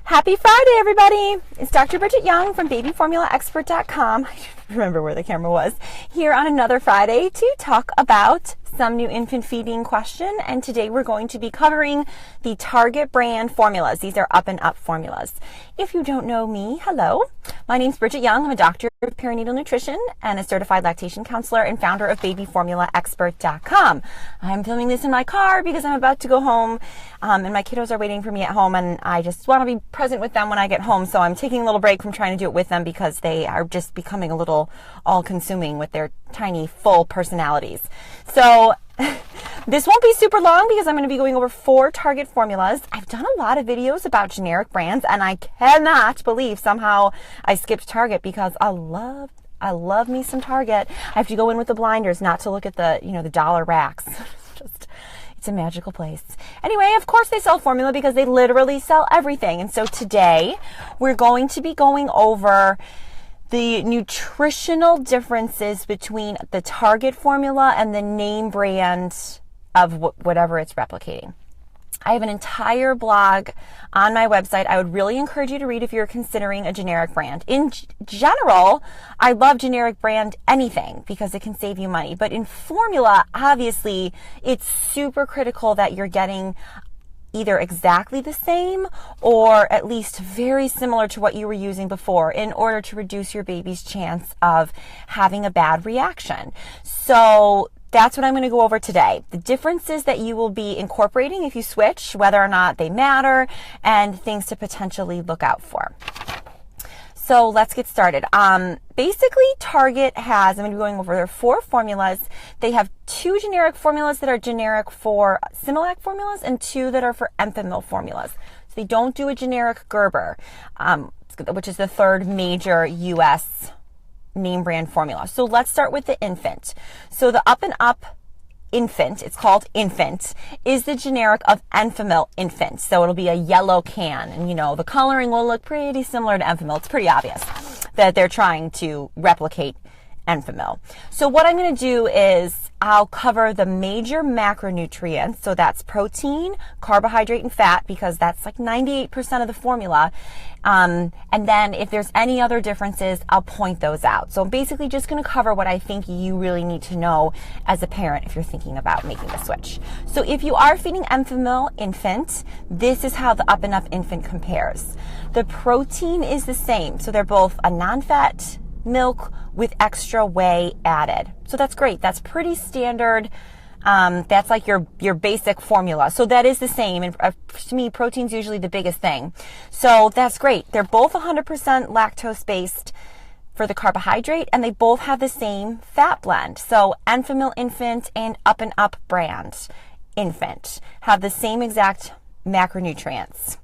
Happy Friday, everybody. It's Dr. Bridget Young from babyformulaexpert.com. I don't remember where the camera was. Here on another Friday to talk about some new infant feeding question. And today we're going to be covering the Target brand formulas. These are up and up formulas. If you don't know me, hello. My name's Bridget Young. I'm a doctor of perinatal nutrition and a certified lactation counselor and founder of babyformulaexpert.com. I'm filming this in my car because I'm about to go home and my kiddos are waiting for me at home, and I just want to be present with them when I get home. So I'm taking a little break from trying to do it with them because they are just becoming a little all-consuming with their tiny, full personalities. So this won't be super long because I'm going to be going over 4 Target formulas. I've done a lot of videos about generic brands, and I cannot believe somehow I skipped Target because I love me some Target. I have to go in with the blinders not to look at the, the dollar racks. It's a magical place. Anyway, of course they sell formula because they literally sell everything. And so today we're going to be going over the nutritional differences between the Target formula and the name brand of whatever it's replicating. I have an entire blog on my website. I would really encourage you to read if you're considering a generic brand. In general, I love generic brand anything because it can save you money. But in formula, obviously, it's super critical that you're getting either exactly the same or at least very similar to what you were using before in order to reduce your baby's chance of having a bad reaction. So that's what I'm going to go over today. The differences that you will be incorporating if you switch, whether or not they matter, and things to potentially look out for. So let's get started. Basically, Target has, I'm going to be going over their 4 formulas. They have 2 generic formulas that are generic for Similac formulas and 2 that are for Enfamil formulas. So they don't do a generic Gerber, which is the 3rd major U.S. name brand formula. So let's start with the infant. So the Up and Up infant, it's called infant, is the generic of Enfamil infant. So it'll be a yellow can, and the coloring will look pretty similar to Enfamil. It's pretty obvious that they're trying to replicate Enfamil. So what I'm going to do is I'll cover the major macronutrients. So that's protein, carbohydrate, and fat, because that's like 98% of the formula. And then if there's any other differences, I'll point those out. So I'm basically just going to cover what I think you really need to know as a parent if you're thinking about making the switch. So if you are feeding Enfamil infant, this is how the Up and Up infant compares. The protein is the same. So they're both a non-fat milk with extra whey added. So that's great. That's pretty standard. That's like your basic formula. So that is the same. And to me, protein's usually the biggest thing. So that's great. They're both 100% lactose based for the carbohydrate, and they both have the same fat blend. So Enfamil infant and Up and Up brand infant have the same exact macronutrients.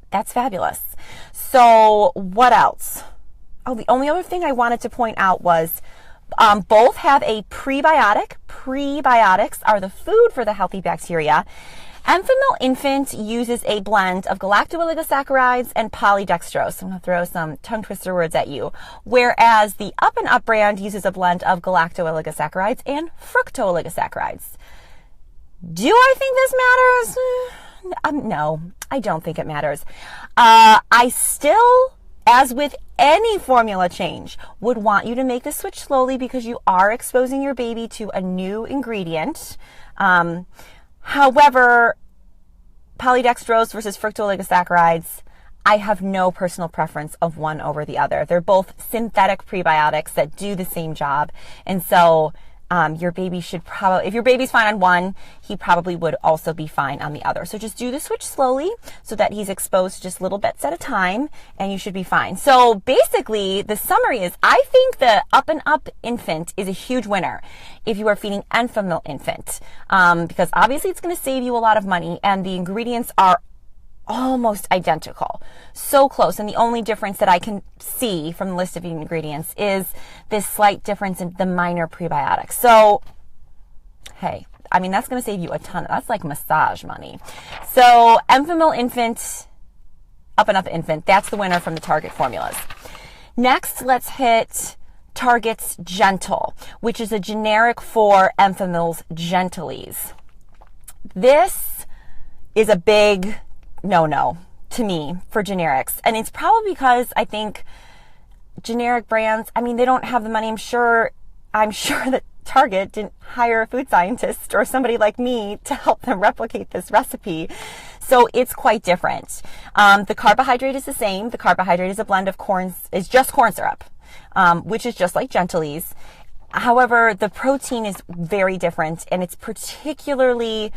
That's fabulous. So what else? Oh, the only other thing I wanted to point out was both have a prebiotic. Prebiotics are the food for the healthy bacteria. Enfamil infant uses a blend of galacto-oligosaccharides and polydextrose. I'm going to throw some tongue twister words at you. Whereas the Up and Up brand uses a blend of galacto-oligosaccharides and fructo-oligosaccharides. Do I think this matters? No, I don't think it matters. I still, as with any formula change, would want you to make the switch slowly because you are exposing your baby to a new ingredient. However, polydextrose versus fructooligosaccharides, I have no personal preference of one over the other. They're both synthetic prebiotics that do the same job. And so your baby should probably, if your baby's fine on one, he probably would also be fine on the other. So just do the switch slowly so that he's exposed to just little bits at a time, and you should be fine. So basically, the summary is, I think the Up and Up infant is a huge winner if you are feeding Enfamil infant, because obviously it's going to save you a lot of money, and the ingredients are almost identical, so close. And the only difference that I can see from the list of ingredients is this slight difference in the minor prebiotics. So, hey, I mean, that's going to save you a ton. That's like massage money. So Enfamil infant, Up and Up infant, that's the winner from the Target formulas. Next, let's hit Target's Gentle, which is a generic for Enfamil's Gentlease. This is a big no-no to me for generics. And it's probably because I think generic brands, I mean, they don't have the money. I'm sure that Target didn't hire a food scientist or somebody like me to help them replicate this recipe. So it's quite different. The carbohydrate is the same. The carbohydrate is a blend of is just corn syrup, which is just like Gentlease. However, the protein is very different, and it's particularly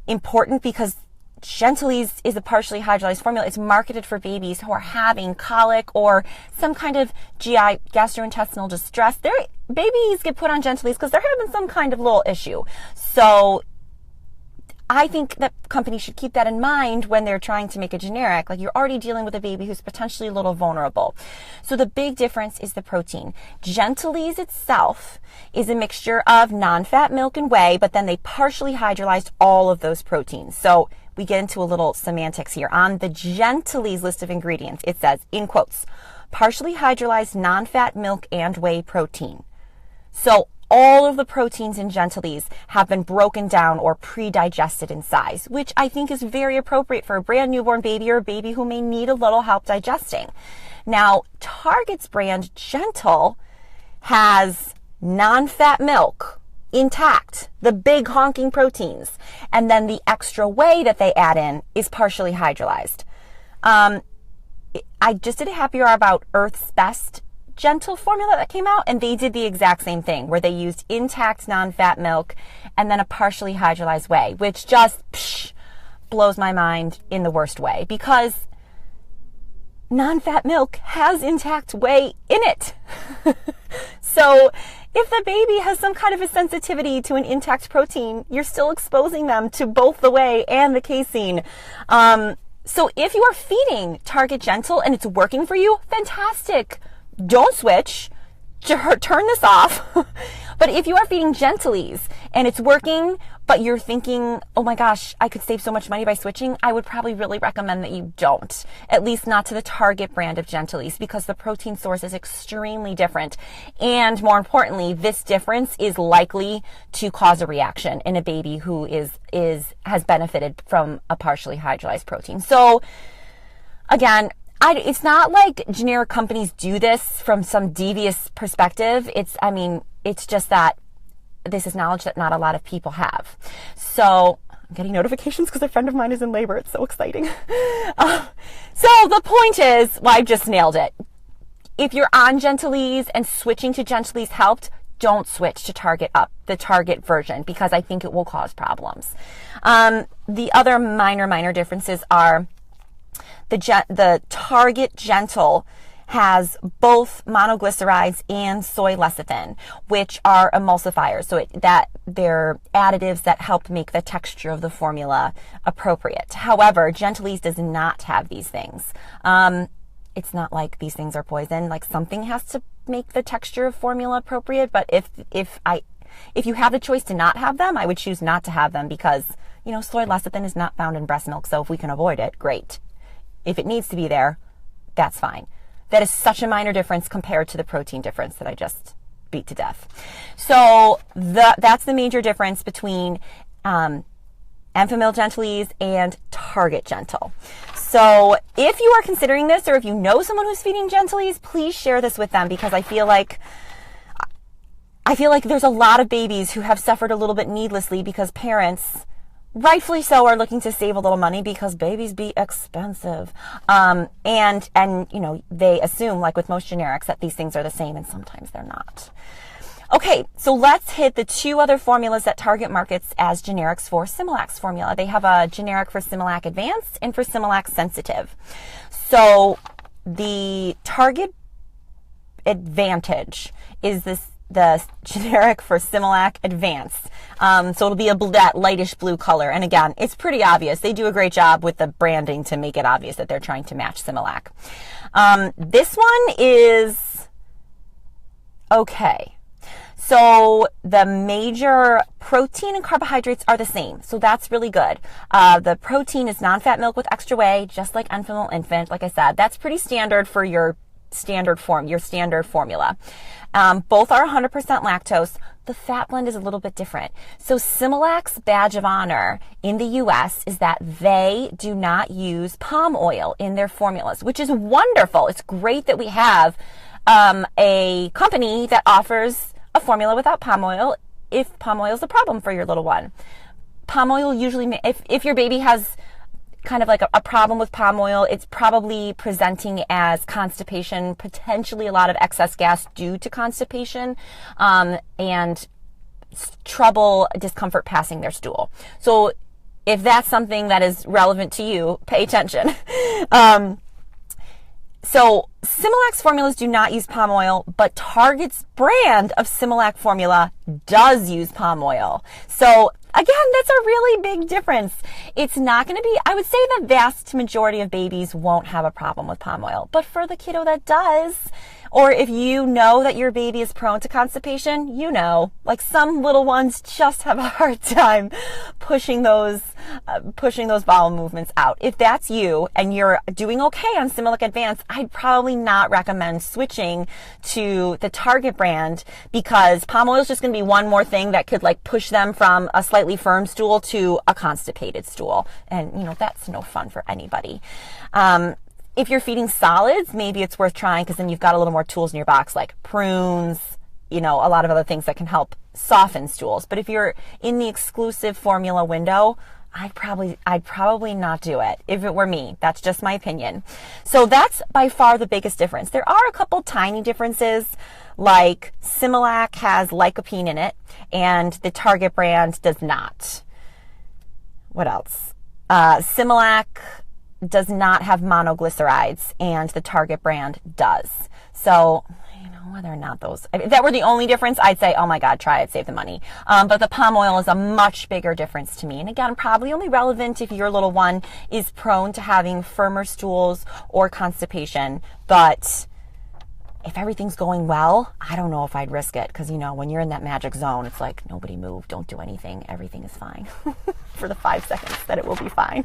important because Gentlease is a partially hydrolyzed formula. It's marketed for babies who are having colic or some kind of GI, gastrointestinal distress. Babies get put on Gentlease because they're having some kind of little issue. So I think that companies should keep that in mind when they're trying to make a generic. Like, you're already dealing with a baby who's potentially a little vulnerable. So the big difference is the protein. Gentlease itself is a mixture of non-fat milk and whey, but then they partially hydrolyzed all of those proteins. So we get into a little semantics here. On the Gentlease list of ingredients, it says, in quotes, partially hydrolyzed non-fat milk and whey protein. So all of the proteins in Gentlease have been broken down or pre-digested in size, which I think is very appropriate for a brand newborn baby or a baby who may need a little help digesting. Now, Target's brand Gentle has non-fat milk intact, the big honking proteins, and then the extra whey that they add in is partially hydrolyzed. I just did a happy hour about Earth's Best Gentle formula that came out, and they did the exact same thing where they used intact non-fat milk and then a partially hydrolyzed whey, which just blows my mind in the worst way, because non-fat milk has intact whey in it. So if the baby has some kind of a sensitivity to an intact protein, you're still exposing them to both the whey and the casein. So if you are feeding Target Gentle and it's working for you, fantastic. Don't switch. Turn this off. But if you are feeding Gentlease and it's working, but you're thinking, oh my gosh, I could save so much money by switching, I would probably really recommend that you don't. At least not to the Target brand of Gentlease, because the protein source is extremely different. And more importantly, this difference is likely to cause a reaction in a baby who has benefited from a partially hydrolyzed protein. So again, it's not like generic companies do this from some devious perspective. It's just that this is knowledge that not a lot of people have. So I'm getting notifications because a friend of mine is in labor. It's so exciting. So the point is, well, I just nailed it. If you're on Gentlease and switching to Gentlease helped, don't switch to the Target version, because I think it will cause problems. The other minor differences are the Target Gentle has both monoglycerides and soy lecithin, which are emulsifiers. So they're additives that help make the texture of the formula appropriate. However, Gentlease does not have these things. It's not like these things are poison. Like, something has to make the texture of formula appropriate. But if you have the choice to not have them, I would choose not to have them, because soy lecithin is not found in breast milk. So if we can avoid it, great. If it needs to be there, that's fine. That is such a minor difference compared to the protein difference that I just beat to death. So that's the major difference between Enfamil Gentlease and Target Gentle. So if you are considering this, or if you know someone who's feeding Gentlease, please share this with them, because I feel like there's a lot of babies who have suffered a little bit needlessly because parents, rightfully so, are looking to save a little money, because babies be expensive. And they assume, like with most generics, that these things are the same, and sometimes they're not. Okay, so let's hit the two other formulas that Target markets as generics for Similac's formula. They have a generic for Similac Advance and for Similac Sensitive. So the Target Advantage is the generic for Similac Advance. So it'll be that lightish blue color. And again, it's pretty obvious. They do a great job with the branding to make it obvious that they're trying to match Similac. This one is okay. So the major protein and carbohydrates are the same. So that's really good. The protein is non-fat milk with extra whey, just like Enfamil Infant. Like I said, that's pretty standard for your standard formula. Both are 100% lactose. the fat blend is a little bit different. So Similac's badge of honor in the US is that they do not use palm oil in their formulas, which is wonderful. It's great that we have a company that offers a formula without palm oil if palm oil is a problem for your little one. Palm oil usually, if your baby has kind of like a problem with palm oil, it's probably presenting as constipation, potentially a lot of excess gas due to constipation, and trouble, discomfort passing their stool. So if that's something that is relevant to you, pay attention. So Similac's formulas do not use palm oil, but Target's brand of Similac formula does use palm oil. So again, that's a really big difference. It's not going to be, I would say the vast majority of babies won't have a problem with palm oil, but for the kiddo that does, or if you know that your baby is prone to constipation, you know, like some little ones just have a hard time pushing those bowel movements out. If that's you and you're doing okay on Similac Advance, I'd probably not recommend switching to the Target brand, because palm oil is just going to be one more thing that could like push them from a slightly firm stool to a constipated stool. And you know, that's no fun for anybody. If you're feeding solids, maybe it's worth trying, because then you've got a little more tools in your box, like prunes, you know, a lot of other things that can help soften stools. But if you're in the exclusive formula window, I'd probably not do it if it were me. That's just my opinion. So that's by far the biggest difference. There are a couple tiny differences, like Similac has lycopene in it and the Target brand does not. What else? Similac does not have monoglycerides and the Target brand does. So, you know, whether or not those, if that were the only difference, I'd say, oh my God, try it, save the money. But the palm oil is a much bigger difference to me. And again, probably only relevant if your little one is prone to having firmer stools or constipation. But if everything's going well, I don't know if I'd risk it, because, you know, when you're in that magic zone, it's like, nobody move, don't do anything, everything is fine for the 5 seconds that it will be fine.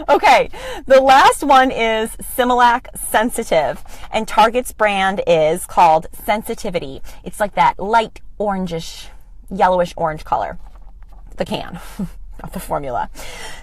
Okay, the last one is Similac Sensitive, and Target's brand is called Sensitivity. It's like that light orangish, yellowish orange color, the can, not the formula.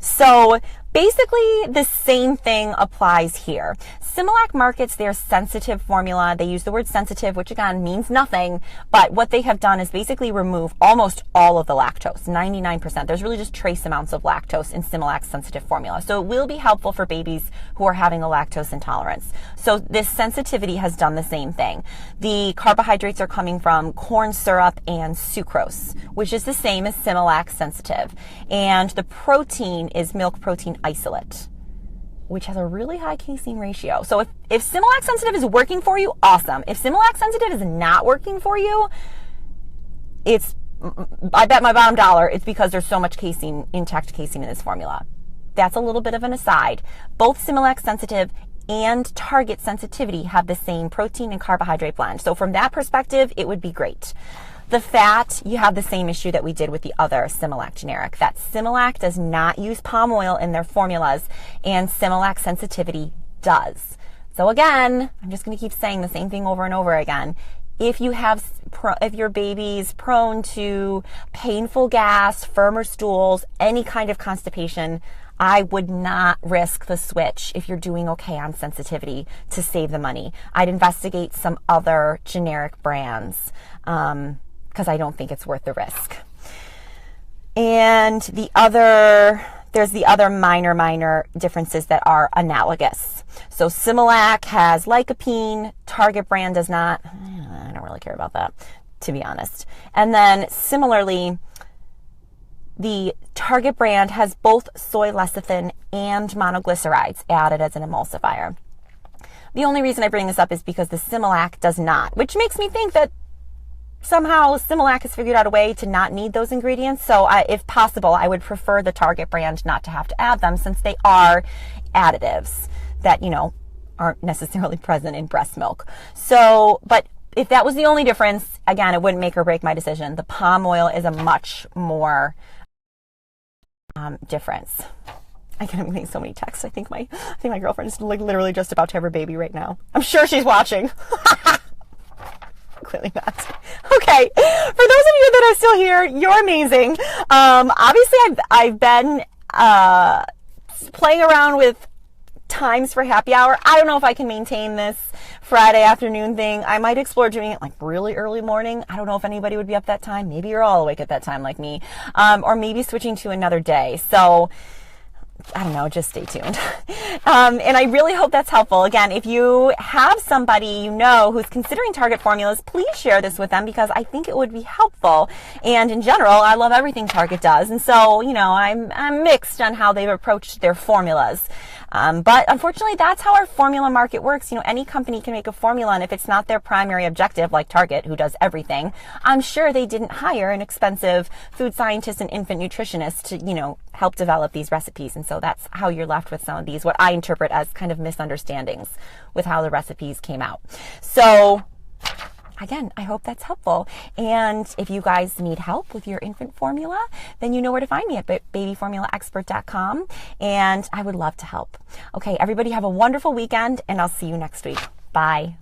So basically the same thing applies here. Similac markets their sensitive formula. They use the word sensitive, which again means nothing, but what they have done is basically remove almost all of the lactose, 99%. There's really just trace amounts of lactose in Similac's sensitive formula. So it will be helpful for babies who are having a lactose intolerance. So this sensitivity has done the same thing. The carbohydrates are coming from corn syrup and sucrose, which is the same as Similac Sensitive. And the protein is milk protein isolate, which has a really high casein ratio. So if Similac Sensitive is working for you, awesome. If Similac Sensitive is not working for you, I bet my bottom dollar it's because there's so much casein, intact casein in this formula. That's a little bit of an aside. Both Similac Sensitive and Target Sensitivity have the same protein and carbohydrate blend. So from that perspective, it would be great. The fat, you have the same issue that we did with the other Similac generic, that Similac does not use palm oil in their formulas and Similac Sensitivity does. So again, I'm just going to keep saying the same thing over and over again. If your baby's prone to painful gas, firmer stools, any kind of constipation, I would not risk the switch if you're doing okay on sensitivity to save the money. I'd investigate some other generic brands, because I don't think it's worth the risk. And there's the other minor differences that are analogous. So Similac has lycopene, Target brand does not. I don't really care about that, to be honest. And then similarly, the Target brand has both soy lecithin and monoglycerides added as an emulsifier. The only reason I bring this up is because the Similac does not, which makes me think that somehow Similac has figured out a way to not need those ingredients. So if possible, I would prefer the Target brand not to have to add them, since they are additives that, you know, aren't necessarily present in breast milk. So, but if that was the only difference, again, it wouldn't make or break my decision. The palm oil is a much more difference. I'm getting so many texts. I think my girlfriend is like literally just about to have her baby right now. I'm sure she's watching. Clearly not. Okay, for those of you that are still here, you're amazing. Obviously, I've been playing around with times for happy hour. I don't know if I can maintain this Friday afternoon thing. I might explore doing it like really early morning. I don't know if anybody would be up that time. Maybe you're all awake at that time like me. Or maybe switching to another day. So I don't know, just stay tuned. And I really hope that's helpful. Again, if you have somebody you know who's considering Target formulas, please share this with them because I think it would be helpful. And in general, I love everything Target does. And so, you know, I'm mixed on how they've approached their formulas. But unfortunately, that's how our formula market works. You know, any company can make a formula, and if it's not their primary objective, like Target, who does everything, I'm sure they didn't hire an expensive food scientist and infant nutritionist to, you know, help develop these recipes. And so that's how you're left with some of these, what I interpret as kind of misunderstandings with how the recipes came out. So again, I hope that's helpful. And if you guys need help with your infant formula, then you know where to find me at babyformulaexpert.com. And I would love to help. Okay, everybody have a wonderful weekend, and I'll see you next week. Bye.